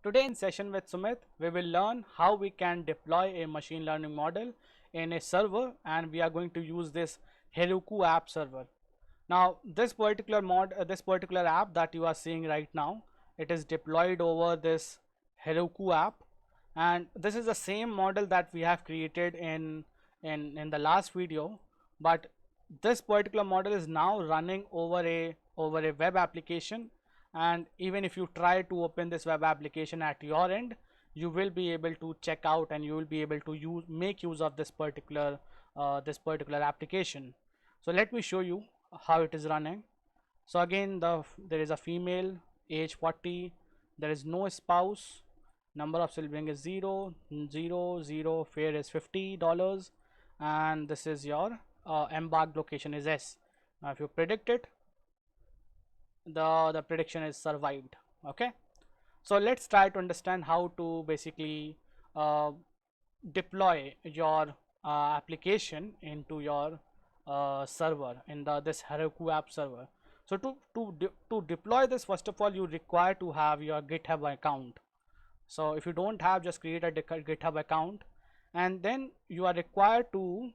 Today in session with Sumit, we will learn how we can deploy a machine learning model in a server, and we are going to use this Heroku app server. Now this particular app that you are seeing right now, it is deployed over this Heroku app, and this is the same model that we have created in the last video, but this particular model is now running over a web application. And even if you try to open this web application at your end, you will be able to check out and you will be able to make use of this particular application. So let me show you how it is running. So again, there is a female, age 40, there is no spouse, number of sibling is 0, 0, 0, fare is $50, and this is your embarked location is S. Now if you predict it, the prediction is survived. Okay, so let's try to understand how to basically uh, deploy your application into your server in this Heroku app server. So to deploy this, first of all you require to have your GitHub account. So if you don't have, just create a GitHub account, and then you are required to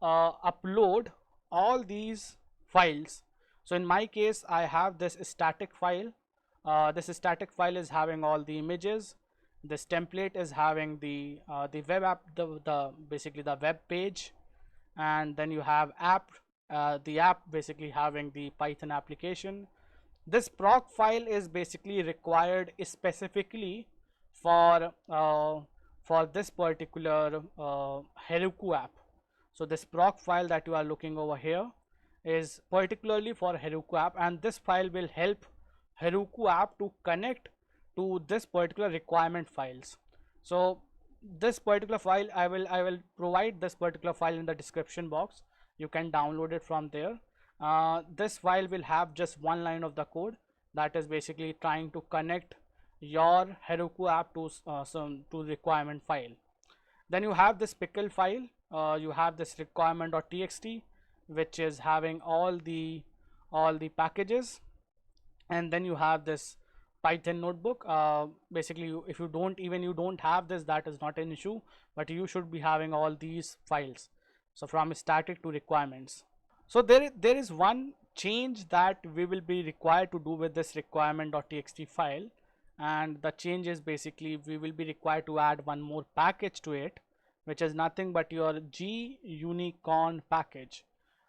upload all these files. So in my case, I have this static file. This static file is having all the images. This template is having the web app, the basically the web page, and then you have app. The app basically having the Python application. This proc file is basically required specifically for this particular Heroku app. So this proc file that you are looking over here is particularly for Heroku app, and this file will help Heroku app to connect to this particular requirement files. So this particular file, I will provide this particular file in the description box. You can download it from there. This file will have just one line of the code that is basically trying to connect your Heroku app to requirement file. Then you have this pickle file. You have this requirement.txt, which is having all the packages, and then you have this Python notebook. Basically, if you don't have this, that is not an issue, but you should be having all these files. So from static to requirements. So there is one change that we will be required to do with this requirement.txt file, and the change is basically we will be required to add one more package to it, which is nothing but your gunicorn package.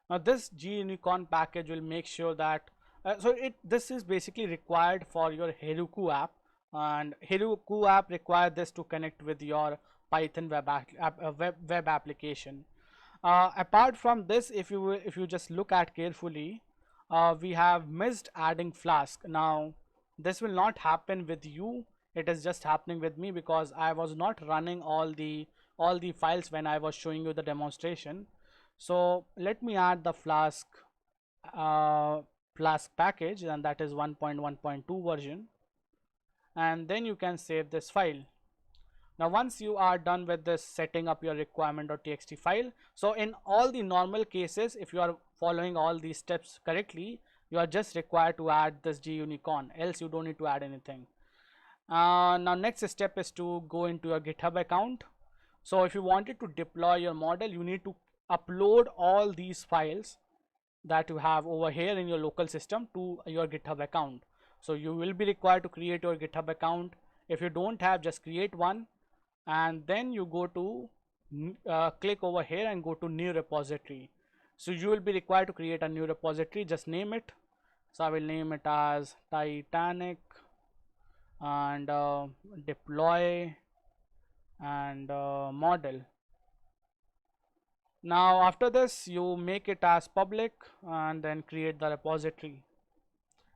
Now this gunicorn package will make sure that this is basically required for your Heroku app, and Heroku app require this to connect with your Python web application. Apart from this, if you just look at carefully, we have missed adding Flask. Now this will not happen with you, it is just happening with me because I was not running all the files when I was showing you the demonstration. So let me add the Flask package, and that is 1.1.2 version, and then you can save this file. Now once you are done with this setting up your requirement.txt file, so in all the normal cases, if you are following all these steps correctly, you are just required to add this gunicorn, else you don't need to add anything. Now next step is to go into your GitHub account. So if you wanted to deploy your model, you need to upload all these files that you have over here in your local system to your GitHub account. So you will be required to create your GitHub account. If you don't have, just create one, and then you go to click over here and go to new repository. So you will be required to create a new repository. Just name it. So I will name it as Titanic and deploy and model. Now after this, you make it as public and then create the repository.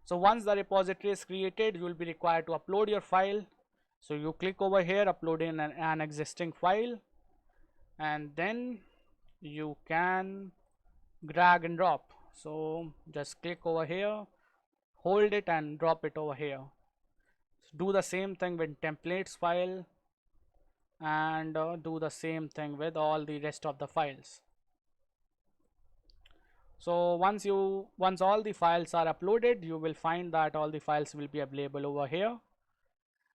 So once the repository is created, you will be required to upload your file. So you click over here, upload in an existing file, and then you can drag and drop. So just click over here, hold it and drop it over here. So do the same thing with templates file, and do the same thing with all the rest of the files. So once all the files are uploaded, you will find that all the files will be available over here,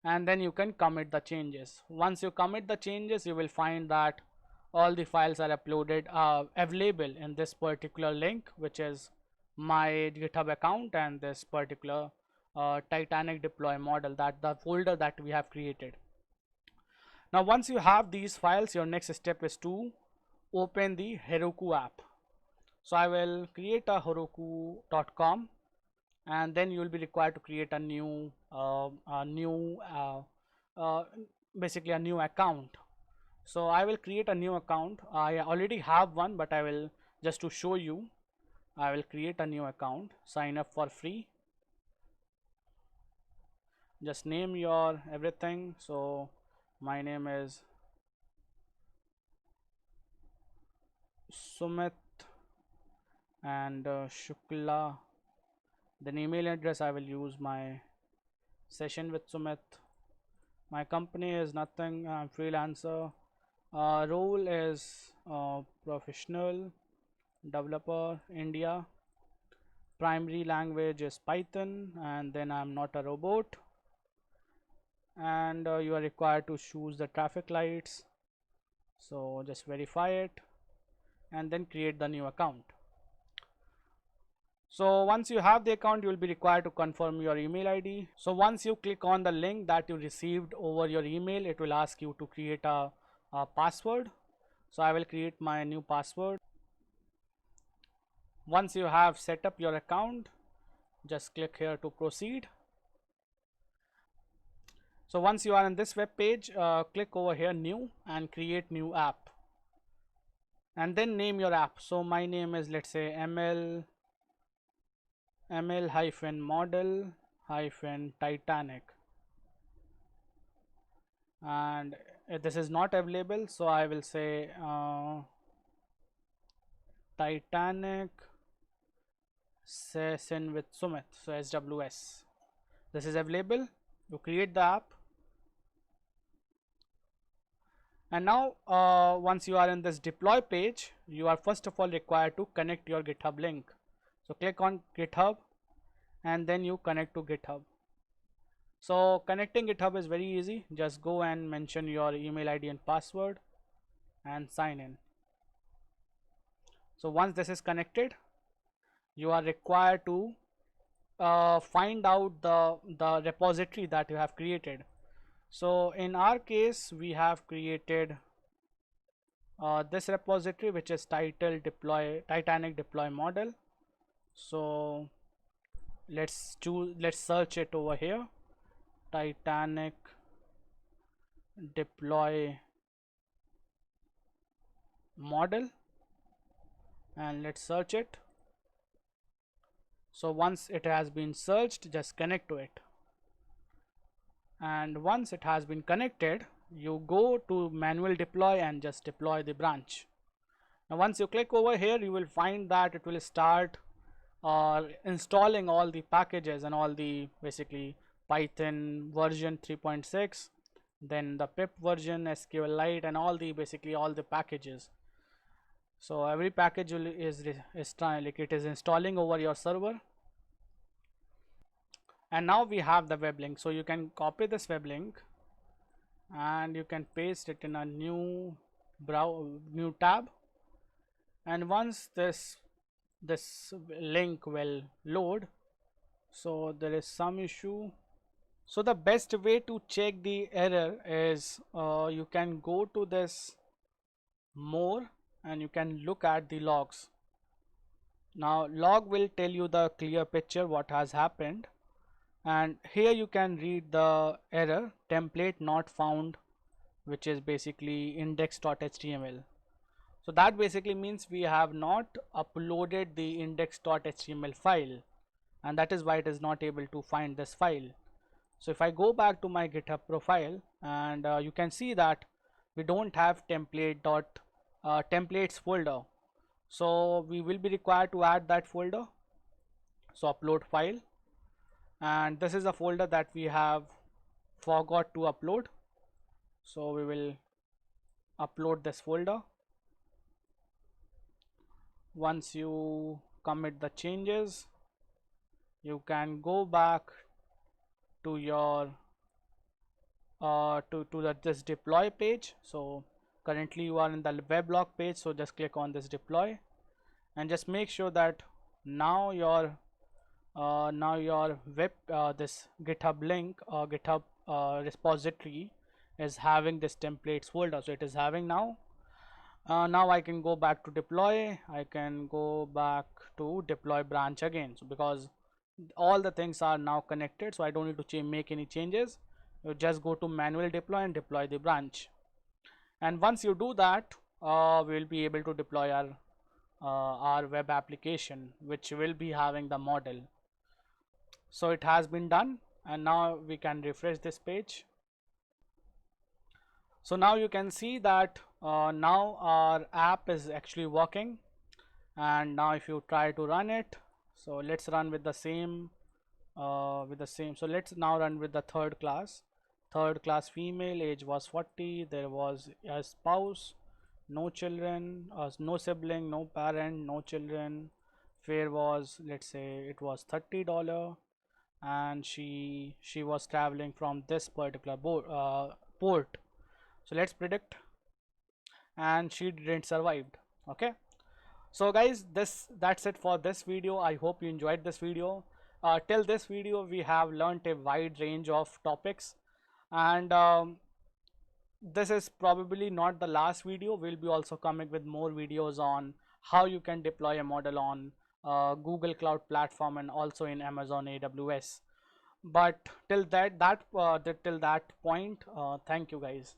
and then you can commit the changes. Once you commit the changes, you will find that all the files are uploaded available in this particular link, which is my GitHub account and this particular Titanic deploy model, that the folder that we have created. Now once you have these files, your next step is to open the Heroku app. So I will create a heroku.com, and then you will be required to create a new uh, basically a new account. So I will create a new account. I already have one, but I will, just to show you, I will create a new account, sign up for free, just name your everything. So my name is Sumit and Shukla. Then email address, I will use my session with Sumit. My company is nothing, I'm freelancer. Role is professional developer, India. Primary language is Python, and then I'm not a robot. And you are required to choose the traffic lights, so just verify it and then create the new account. So once you have the account, you will be required to confirm your email ID. So once you click on the link that you received over your email, it will ask you to create a password. So I will create my new password. Once you have set up your account, just click here to proceed. So once you are in this web page, click over here new and create new app, and then name your app. So my name is, let's say, ML-model-Titanic, and this is not available, so I will say Titanic session with Sumit, so SWS. This is available. You create the app, and now once you are in this deploy page, you are first of all required to connect your GitHub link. So click on GitHub and then you connect to GitHub. So connecting GitHub is very easy. Just go and mention your email ID and password and sign in. So once this is connected, you are required to find out the repository that you have created. So in our case, we have created this repository, which is titled Titanic deploy model. So let's search it over here, Titanic deploy model, and let's search it. So once it has been searched, just connect to it, and once it has been connected, you go to manual deploy and just deploy the branch. Now once you click over here, you will find that it will start installing all the packages and all the basically Python version 3.6, then the pip version, SQLite, and all the basically all the packages. So every package is like it is installing over your server. And now we have the web link, so you can copy this web link and you can paste it in a new tab, and once this link will load, so there is some issue. So the best way to check the error is you can go to this more and you can look at the logs. Now log will tell you the clear picture what has happened, and here you can read the error, template not found, which is basically index.html. So that basically means we have not uploaded the index.html file, and that is why it is not able to find this file. So if I go back to my GitHub profile, and you can see that we don't have templates folder, so we will be required to add that folder. So upload file, and this is a folder that we have forgot to upload, so we will upload this folder. Once you commit the changes, you can go back to your this deploy page. So currently you are in the weblog page, so just click on this deploy and just make sure that now your web this GitHub link or GitHub repository is having this templates folder. So it is having now. Now I can go back to deploy. I can go back to deploy branch again. So because all the things are now connected, so I don't need to make any changes. You just go to manual deploy and deploy the branch. And once you do that, we'll be able to deploy our web application, which will be having the model. So it has been done, and now we can refresh this page. So now you can see that now our app is actually working. And now if you try to run it, so let's run with the same so let's now run with the third class female, age was 40, there was a spouse, no children, no sibling, no parent, no children, fare was, let's say it was $30, and she was traveling from this particular port. So let's predict, and she didn't survive. Okay, so guys, that's it for this video. I hope you enjoyed this video. Till this video we have learned a wide range of topics, and this is probably not the last video. We'll be also coming with more videos on how you can deploy a model on Google Cloud Platform and also in Amazon AWS. But till that point, thank you guys.